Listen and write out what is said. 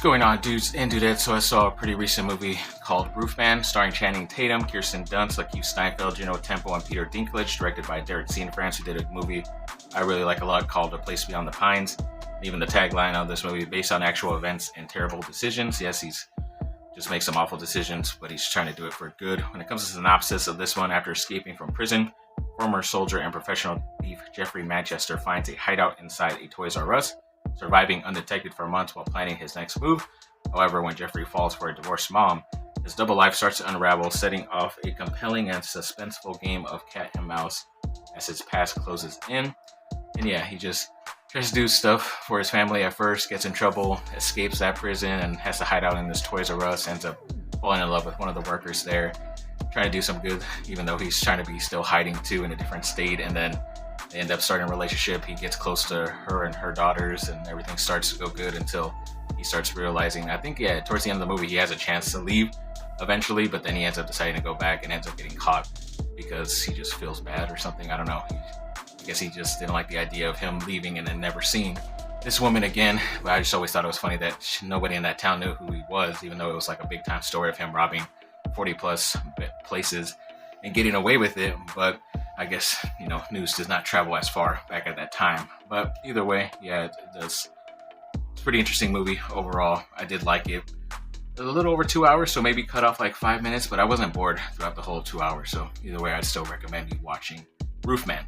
Going on, dudes and dudettes? So I saw a pretty recent movie called Roofman, starring Channing Tatum, Kirsten Dunst, Lakeith Stanfield, Juno Temple, and Peter Dinklage, directed by Derek Cianfrance, who did a movie I really like a lot called A Place Beyond the Pines. Even the tagline of this movie, based on actual events and terrible decisions. Yes, he's just makes some awful decisions, but he's trying to do it for good. When it comes to the synopsis of this one, after escaping from prison, former soldier and professional thief Jeffrey Manchester finds a hideout inside a Toys R Us, surviving undetected for months while planning his next move. However, when Jeffrey falls for a divorced mom, his double life starts to unravel, setting off a compelling and suspenseful game of cat and mouse as his past closes in. And yeah, he just tries to do stuff for his family at first, gets in trouble, escapes that prison, and has to hide out in this Toys R Us, ends up falling in love with one of the workers there, trying to do some good, even though he's trying to be still hiding too in a different state. And then they end up starting a relationship. He gets close to her and her daughters, and everything starts to go good until he starts realizing, I think, yeah, towards the end of the movie, he has a chance to leave eventually, but then he ends up deciding to go back and ends up getting caught because he just feels bad or something. I don't know. I guess he just didn't like the idea of him leaving and then never seeing this woman again. But I just always thought it was funny that nobody in that town knew who he was, even though it was like a big time story of him robbing 40 plus places and getting away with it. But I guess, news does not travel as far back at that time. But either way, yeah, it does. It's a pretty interesting movie overall. I did like it. A little over 2 hours, so maybe cut off like 5 minutes, but I wasn't bored throughout the whole 2 hours. So either way, I'd still recommend you watching Roofman.